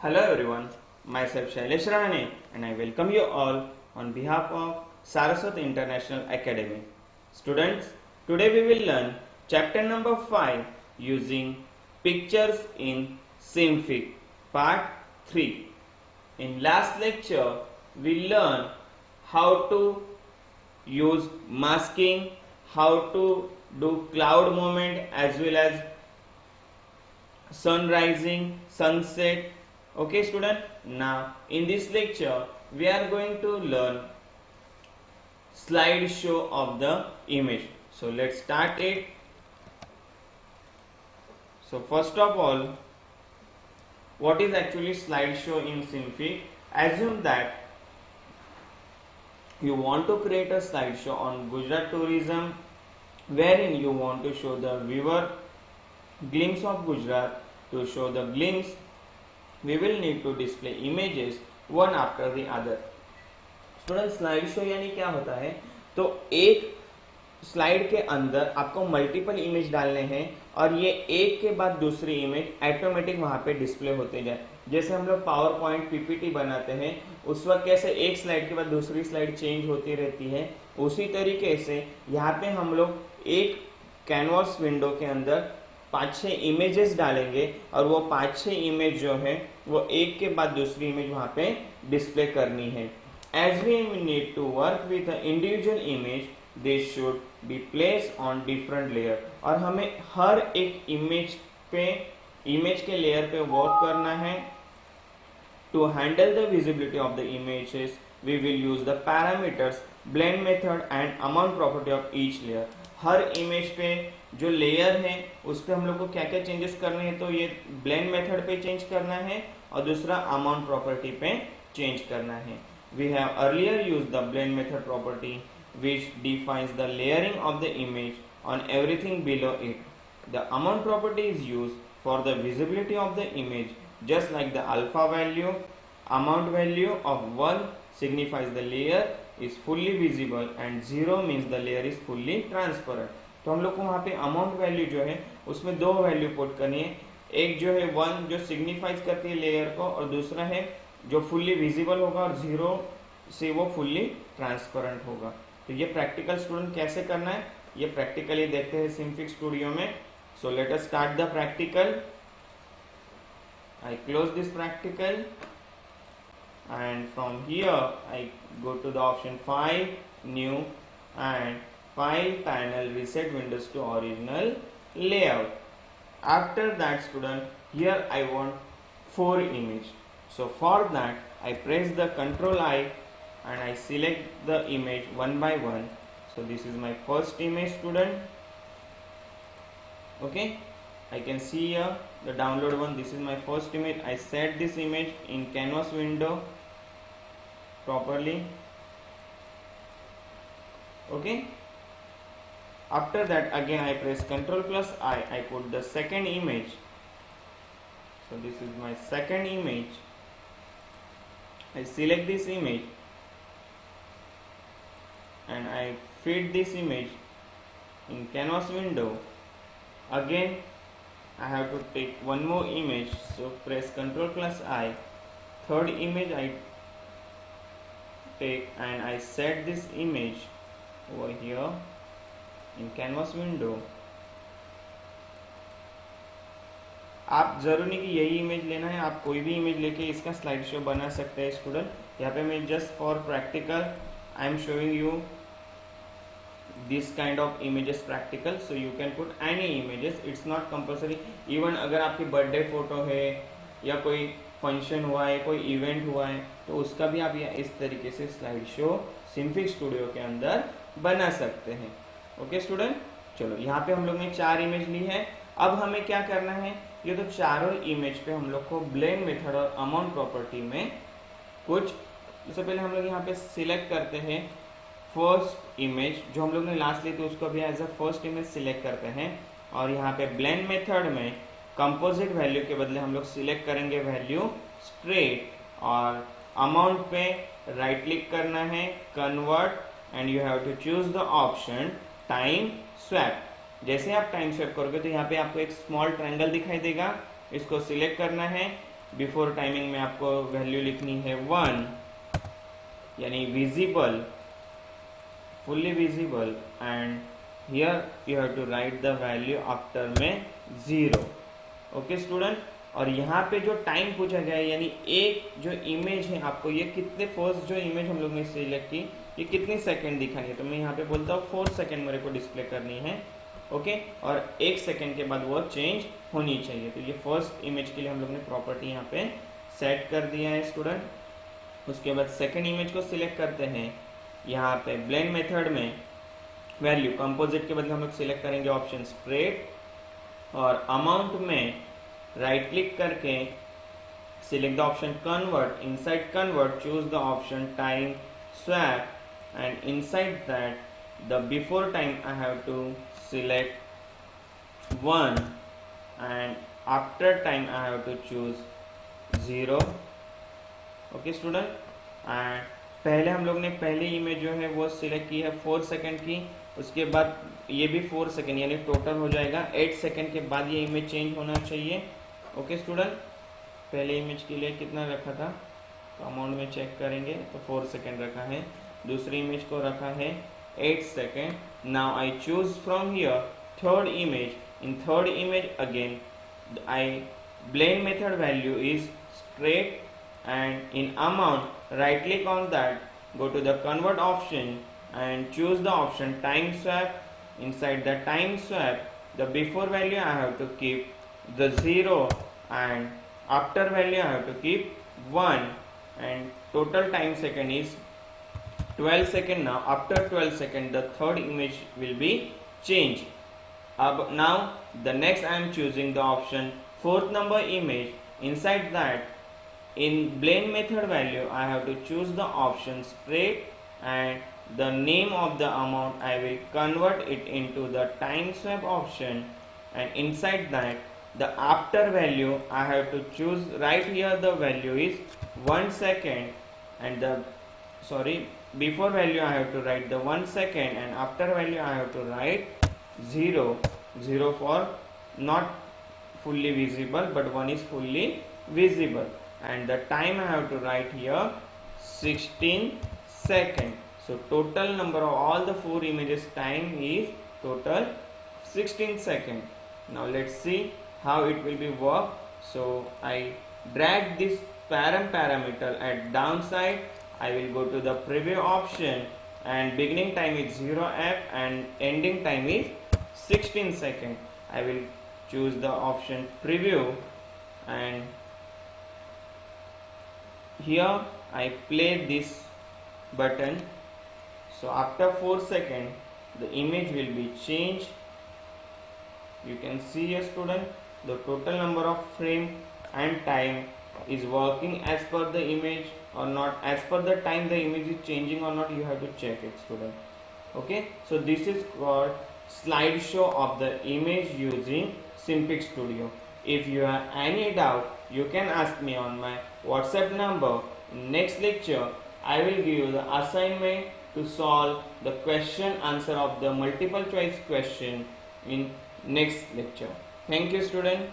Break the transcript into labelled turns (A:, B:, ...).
A: Hello everyone, myself Shailesh Rahane and I welcome you all on behalf of Saraswat International Academy. Students, today we will learn chapter number 5 using pictures in Simfig part 3. In last lecture, we learned how to use masking, how to do cloud movement as well as sun rising, sunset. Okay student, now in this lecture we are going to learn slideshow of the image. So let's start it. So first of all, what is actually slideshow in Simfig? Assume that you want to create a slideshow on Gujarat tourism wherein you want to show the viewer glimpse of Gujarat. To show the glimpse, we will need to display images one after the other. Student slide show यानी क्या होता है? तो एक slide के अंदर आपको multiple image डालने हैं और ये एक के बाद दूसरी इमेज ऑटोमेटिक वहां पे डिस्प्ले होते जाए. जैसे हम लोग पावर पॉइंट पीपीटी बनाते हैं उस वक्त कैसे एक स्लाइड के बाद दूसरी स्लाइड चेंज होती रहती है, उसी तरीके से यहाँ पे हम लोग एक कैनवास विंडो के अंदर 5-6 इमेजेस डालेंगे और वो 5-6 इमेज जो है वो एक के बाद दूसरी इमेज वहां पे डिस्प्ले करनी है. As we need to work with individual image, they should be place on different layer. और हमें हर एक इमेज के लेयर पे वर्क करना है. To handle the visibility of the images we will use the parameters, blend method and amount property of each layer. हर image पे जो लेयर है उस पर हम लोग को क्या क्या चेंजेस करने हैं, तो ये ब्लेंड मेथड पे चेंज करना है और दूसरा अमाउंट प्रॉपर्टी पे चेंज करना है. We have earlier use the blend method property which defines the layering of the image on everything below it. The amount property is use for the visibility of the image, just like the alpha value. Amount value of 1 signifies the layer is fully visible and 0 means the layer is fully transparent. तो हम लोग को वहाँ पे amount value जो है उसमें दो वैल्यू पुट करनी है. एक जो है 1 जो सिग्निफाइज करती है लेयर को और दूसरा है जो फुल्ली विजिबल होगा और 0 से वो फुल्ली ट्रांसपेरेंट होगा. तो ये प्रैक्टिकल स्टूडेंट कैसे करना है ये प्रैक्टिकली देखते हैं सिम्फिग स्टूडियो में. So let us start the practical. I close this practical and from here I go to the option file, new and file, panel, reset windows to original layout. After that student, here I want 4 image. So for that I press the Ctrl I and I select the image one by one. So this is my first image student. Okay, I can see here the download one. This is my first image. I set this image in canvas window properly. Okay, after that again I press Ctrl plus I put the second image. So this is my second image. I select this image and I feed this image in canvas window. Again I have to take one more image, so press Ctrl plus I. Third image I take and I set this image over here in canvas window. आप जरूर नहीं कि यही image लेना है, आप कोई भी इमेज लेके इसका स्लाइड शो बना सकते हैं स्टूडेंट. यहाँ पे मैं just for practical I am showing you this kind of images practical, so you can put any images, it's not compulsory. even अगर आपकी बर्थडे फोटो है या कोई फंक्शन हुआ है, कोई इवेंट हुआ है, तो उसका भी आप इस तरीके से स्लाइड शो सिम्फिग स्टूडियो के अंदर बना सकते हैं. ओके स्टूडेंट, चलो यहाँ पे हम लोग ने 4 इमेज ली है. अब हमें क्या करना है, ये तो चारों इमेज पे हम लोग को ब्लेंड मेथड और अमाउंट प्रॉपर्टी में कुछ, सबसे पहले हम लोग यहाँ पे सिलेक्ट करते हैं फर्स्ट इमेज जो हम लोग ने लास्ट ली थी उसको भी as a first image select करते हैं. और यहाँ पे ब्लेंड मेथड में कंपोजिट वैल्यू के बदले हम लोग सिलेक्ट करेंगे वैल्यू स्ट्रेट. और अमाउंट पे राइट क्लिक करना है, convert, and you have to choose the option time swap. जैसे आप टाइम स्वैप करोगे तो यहाँ पे आपको एक स्मॉल ट्रायंगल दिखाई देगा, इसको सिलेक्ट करना है बिफोर टाइमिंग में आपको वैल्यू लिखनी है 1, यानी visible, fully visible, and here you have to write the value after में 0. ओके स्टूडेंट, और यहाँ पे जो टाइम पूछा गया है, यानी एक जो इमेज है आपको ये कितने, फर्स्ट जो इमेज हम लोग ने सिलेक्ट की ये कितनी सेकंड दिखानी है, तो मैं यहाँ पे बोलता हूँ 4 सेकंड मेरे को डिस्प्ले करनी है. ओके, और 1 सेकंड के बाद वो चेंज होनी चाहिए. तो ये फर्स्ट इमेज के लिए हम लोग ने प्रॉपर्टी यहाँ पे सेट कर दिया है स्टूडेंट. उसके बाद सेकंड इमेज को सिलेक्ट करते हैं. यहाँ पे ब्लेंड मेथड में वैल्यू कंपोजिट के बदले हम लोग सिलेक्ट करेंगे ऑप्शन स्प्रेड, और अमाउंट में राइट क्लिक करके select the option convert. Inside convert choose the option time swap, and inside that the before time I have to select 1, and after time I have to choose 0. Okay student, and पहले हम लोग ने पहली image जो है वो select की है 4 सेकंड की. उसके बाद ये भी 4 सेकंड, यानी टोटल हो जाएगा 8 सेकंड के बाद ये इमेज चेंज होना चाहिए. ओके स्टूडेंट, पहले इमेज के लिए कितना रखा था, तो अमाउंट में चेक करेंगे तो 4 सेकंड रखा है. दूसरी इमेज को रखा है 8 second. Now I choose from here third image. In third image again I blend method value is straight, and in amount right click on that, go to the convert option and choose the option time swap. Inside the time swap, the before value I have to keep the 0, and after value I have to keep 1, and total time second is 12 second. Now after 12 second the third image will be changed. Now the next I am choosing the option fourth number image. Inside that, in blend method value I have to choose the option spread, and the name of the amount I will convert it into the time swap option, and inside that the after value I have to choose, right here the value is 1 second, and the before value I have to write the 1 second, and after value I have to write 0 for not fully visible, but 1 is fully visible, and the time I have to write here 16 second. So total number of all the 4 images time is total 16 second. Now let's see how it will be work. So I drag this parameter at downside. I will go to the preview option, and beginning time is 0f and ending time is 16 second. I will choose the option preview, and here I play this button. So after 4 seconds the image will be changed. You can see a student, the total number of frame and time is working as per the image or not, as per the time the image is changing or not, you have to check it student. Okay, so this is called slideshow of the image using Simpix Studio. If you have any doubt, you can ask me on my WhatsApp number. In next lecture I will give you the assignment to solve the question answer of the multiple choice question in next lecture. Thank you student.